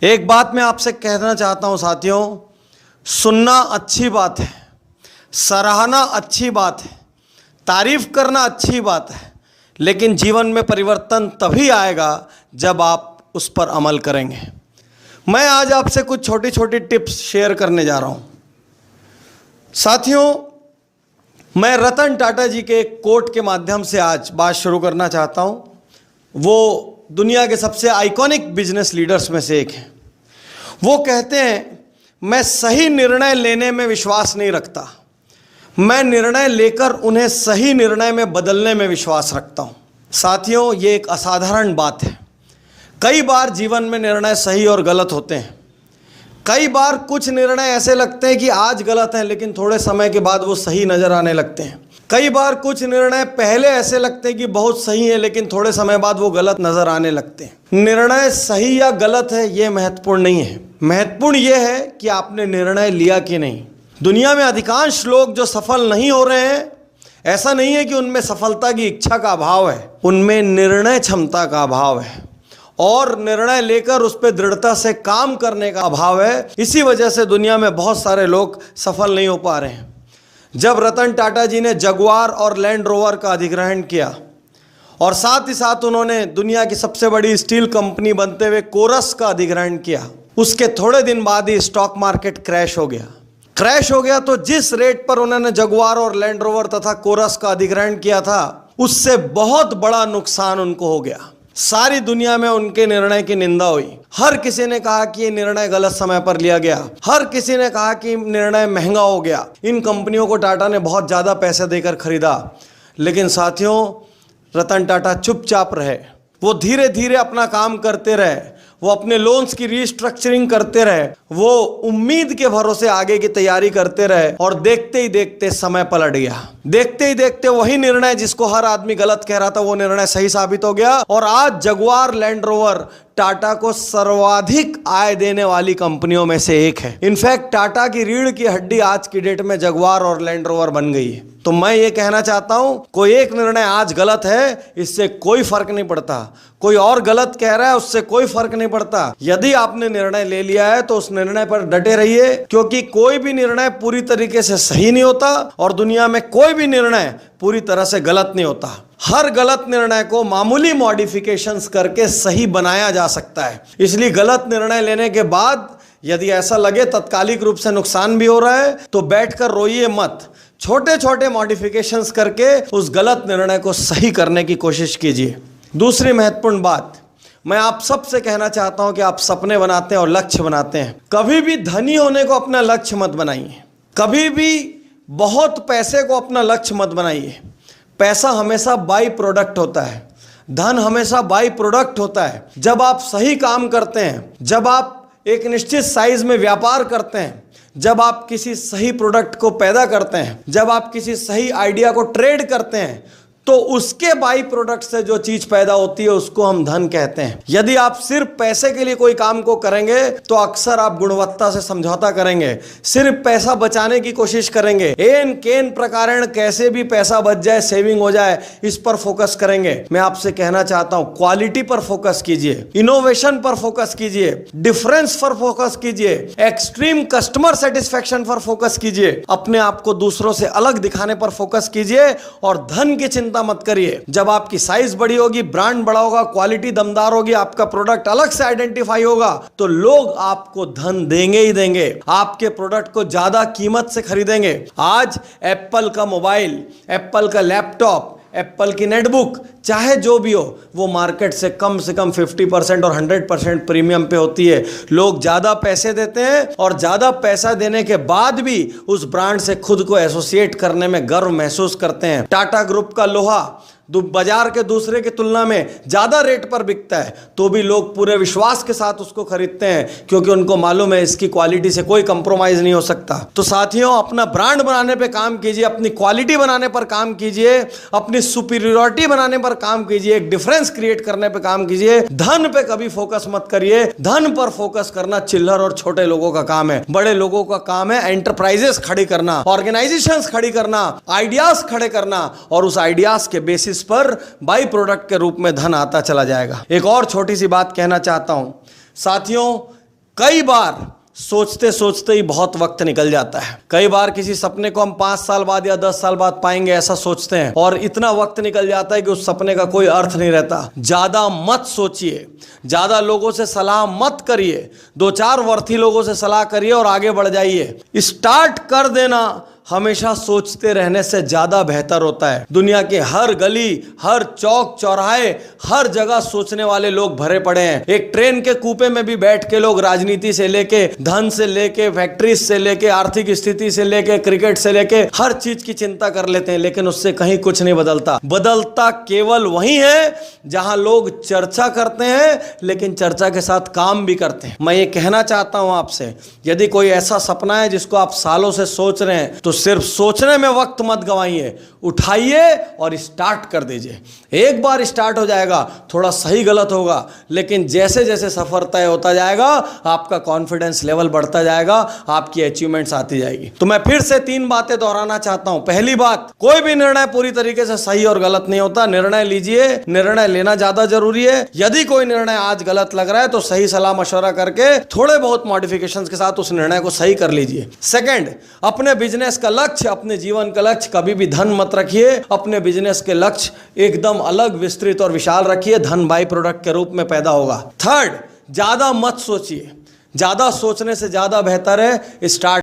एक बात मैं आपसे कहना चाहता हूं साथियों, सुनना अच्छी बात है, सराहना अच्छी बात है, तारीफ करना अच्छी बात है, लेकिन जीवन में परिवर्तन तभी आएगा जब आप उस पर अमल करेंगे। मैं आज आपसे कुछ छोटी छोटी टिप्स शेयर करने जा रहा हूं। साथियों, मैं रतन टाटा जी के एक कोट के माध्यम से आज बात शुरू करना चाहता हूं। वो दुनिया के सबसे आइकॉनिक बिजनेस लीडर्स में से एक हैं। वो कहते हैं, मैं सही निर्णय लेने में विश्वास नहीं रखता, मैं निर्णय लेकर उन्हें सही निर्णय में बदलने में विश्वास रखता हूं। साथियों, ये एक असाधारण बात है। कई बार जीवन में निर्णय सही और गलत होते हैं। कई बार कुछ निर्णय ऐसे लगते हैं कि आज गलत हैं, लेकिन थोड़े समय के बाद वो सही नजर आने लगते हैं। कई बार कुछ निर्णय पहले ऐसे लगते हैं कि बहुत सही है, लेकिन थोड़े समय बाद वो गलत नजर आने लगते हैं। निर्णय सही या गलत है ये महत्वपूर्ण नहीं है, महत्वपूर्ण ये है कि आपने निर्णय लिया कि नहीं। दुनिया में अधिकांश लोग जो सफल नहीं हो रहे हैं, ऐसा नहीं है कि उनमें सफलता की इच्छा का अभाव है, उनमें निर्णय क्षमता का अभाव है और निर्णय लेकर उस पर दृढ़ता से काम करने का अभाव है। इसी वजह से दुनिया में बहुत सारे लोग सफल नहीं हो पा रहे हैं। जब रतन टाटा जी ने जगुआर और लैंड रोवर का अधिग्रहण किया और साथ ही साथ उन्होंने दुनिया की सबसे बड़ी स्टील कंपनी बनते हुए कोरस का अधिग्रहण किया, उसके थोड़े दिन बाद ही स्टॉक मार्केट क्रैश हो गया। तो जिस रेट पर उन्होंने जगुआर और लैंड रोवर तथा कोरस का अधिग्रहण किया था, उससे बहुत बड़ा नुकसान उनको हो गया। सारी दुनिया में उनके निर्णय की निंदा हुई। हर किसी ने कहा कि ये निर्णय गलत समय पर लिया गया, हर किसी ने कहा कि निर्णय महंगा हो गया। इन कंपनियों को टाटा ने बहुत ज़्यादा पैसे देकर खरीदा, लेकिन साथियों, रतन टाटा चुपचाप रहे। वो धीरे धीरे अपना काम करते रहे, वो अपने लोन्स की रीस्ट्रक्चरिंग करते रहे, वो उम्मीद के भरोसे आगे की तैयारी करते रहे और देखते ही देखते समय पलट गया। देखते ही देखते वही निर्णय जिसको हर आदमी गलत कह रहा था, वो निर्णय सही साबित हो गया और आज जगुआर लैंड रोवर टाटा को सर्वाधिक आय देने वाली कंपनियों में से एक है। इनफैक्ट टाटा की रीढ़ की हड्डी आज की डेट में जगुआर और लैंड रोवर बन गई है। तो मैं ये कहना चाहता हूं, कोई एक निर्णय आज गलत है, इससे कोई फर्क नहीं पड़ता। कोई और गलत कह रहा है, उससे कोई फर्क नहीं पड़ता। यदि आपने निर्णय ले लिया है तो उस निर्णय पर डटे रहिए, क्योंकि कोई भी निर्णय पूरी तरीके से सही नहीं होता और दुनिया में कोई भी निर्णय पूरी तरह से गलत नहीं होता। हर गलत निर्णय को मामूली मॉडिफिकेशंस करके सही बनाया जा सकता है। इसलिए गलत निर्णय लेने के बाद यदि ऐसा लगे तत्कालिक रूप से नुकसान भी हो रहा है, तो बैठकर रोइए मत। छोटे छोटे मॉडिफिकेशंस करके उस गलत निर्णय को सही करने की कोशिश कीजिए। दूसरी महत्वपूर्ण बात मैं आप सबसे कहना चाहता हूं कि आप सपने बनाते हैं और लक्ष्य बनाते हैं। कभी भी धनी होने को अपना लक्ष्य मत बनाइए, कभी भी बहुत पैसे को अपना लक्ष्य मत बनाइए। पैसा हमेशा बाई प्रोडक्ट होता है, धन हमेशा बाई प्रोडक्ट होता है। जब आप सही काम करते हैं, जब आप एक निश्चित साइज में व्यापार करते हैं, जब आप किसी सही प्रोडक्ट को पैदा करते हैं, जब आप किसी सही आइडिया को ट्रेड करते हैं, तो उसके बाई प्रोडक्ट से जो चीज पैदा होती है उसको हम धन कहते हैं। यदि आप सिर्फ पैसे के लिए कोई काम को करेंगे तो अक्सर आप गुणवत्ता से समझौता करेंगे, सिर्फ पैसा बचाने की कोशिश करेंगे, एन केन प्रकारण कैसे भी पैसा बच जाए, सेविंग हो जाए, इस पर फोकस करेंगे। मैं आपसे कहना चाहता हूं, क्वालिटी पर फोकस कीजिए, इनोवेशन पर फोकस कीजिए, डिफरेंस पर फोकस कीजिए, एक्सट्रीम कस्टमर सेटिस्फैक्शन पर फोकस कीजिए, अपने आप को दूसरों से अलग दिखाने पर फोकस कीजिए और धन की चिंता मत करिए। जब आपकी साइज बड़ी होगी, ब्रांड बड़ा होगा, क्वालिटी दमदार होगी, आपका प्रोडक्ट अलग से आइडेंटिफाई होगा, तो लोग आपको धन देंगे ही देंगे, आपके प्रोडक्ट को ज्यादा कीमत से खरीदेंगे। आज एप्पल का मोबाइल, एप्पल का लैपटॉप, एप्पल की नेटबुक, चाहे जो भी हो, वो मार्केट से कम 50% और 100% प्रीमियम पे होती है। लोग ज़्यादा पैसे देते हैं और ज़्यादा पैसा देने के बाद भी उस ब्रांड से खुद को एसोसिएट करने में गर्व महसूस करते हैं। टाटा ग्रुप का लोहा बाजार के दूसरे की तुलना में ज़्यादा रेट पर बिकता है, तो भी लोग पूरे विश्वास के साथ उसको खरीदते हैं, क्योंकि उनको मालूम है इसकी क्वालिटी से कोई कंप्रोमाइज़ नहीं हो सकता। तो साथियों, अपना ब्रांड बनाने पे काम कीजिए, अपनी क्वालिटी बनाने पर काम कीजिए, अपनी सुपीरियरिटी बनाने पर काम कीजिए, एक डिफरेंस क्रिएट करने पर काम कीजिए। धन पे कभी फोकस मत करिए। धन पर फोकस करना चिल्लर और छोटे लोगों का काम है। बड़े लोगों का काम है एंटरप्राइजेस खड़ी करना, ऑर्गेनाइजेशंस खड़ी करना, आइडियाज खड़े करना, और उस आइडियाज के बेसिस पर बाई प्रोडक्ट के रूप में धन आता चला जाएगा। एक और छोटी सी बात कहना चाहता हूं साथियों, कई बार सोचते सोचते ही बहुत वक्त निकल जाता है। कई बार किसी सपने को हम 5 साल बाद या 10 साल बाद पाएंगे ऐसा सोचते हैं, और इतना वक्त निकल जाता है कि उस सपने का कोई अर्थ नहीं रहता। ज्यादा मत सोचिए, ज्यादा लोगों से सलाह मत करिए, 2-4 वर्थी लोगों से सलाह करिए और आगे बढ़ जाइए। स्टार्ट कर देना हमेशा सोचते रहने से ज्यादा बेहतर होता है। दुनिया के हर गली, हर चौक चौराहे, हर जगह सोचने वाले लोग भरे पड़े हैं। एक ट्रेन के कूपे में भी बैठ के लोग राजनीति से लेके, धन से लेके, फैक्ट्रीज से लेके, आर्थिक स्थिति से लेके, क्रिकेट से लेके हर चीज की चिंता कर लेते हैं, लेकिन उससे कहीं कुछ नहीं बदलता। बदलता केवल वही है जहां लोग चर्चा करते हैं लेकिन चर्चा के साथ काम भी करते हैं। मैं ये कहना चाहता हूं आपसे, यदि कोई ऐसा सपना है जिसको आप सालों से सोच रहे हैं तो सिर्फ सोचने में वक्त मत गवाइए, उठाइए और स्टार्ट कर दीजिए। एक बार स्टार्ट हो जाएगा, थोड़ा सही गलत होगा, लेकिन जैसे जैसे सफर तय होता जाएगा आपका कॉन्फिडेंस लेवल बढ़ता जाएगा, आपकी अचीवमेंट्स आती जाएगी। तो मैं फिर से 3 बातें दोहराना चाहता हूं। पहली बात, कोई भी निर्णय पूरी तरीके से सही और गलत नहीं होता। निर्णय लीजिए, निर्णय लेना ज्यादा जरूरी है। यदि कोई निर्णय आज गलत लग रहा है तो सही सलाह मशवरा करके थोड़े बहुत मॉडिफिकेशंस के साथ उस निर्णय को सही कर लीजिए। सेकंड, अपने बिजनेस का लक्ष्य, अपने जीवन का लक्ष्य कभी भी धन मत रखिए। अपने बिजनेस के लक्ष्य एकदम अलग, विस्तृत और विशाल रखिए। धन बाई प्रोडक्ट के रूप में पैदा होगा। थर्ड, ज्यादा मत सोचिए, ज्यादा सोचने से ज्यादा बेहतर है स्टार्ट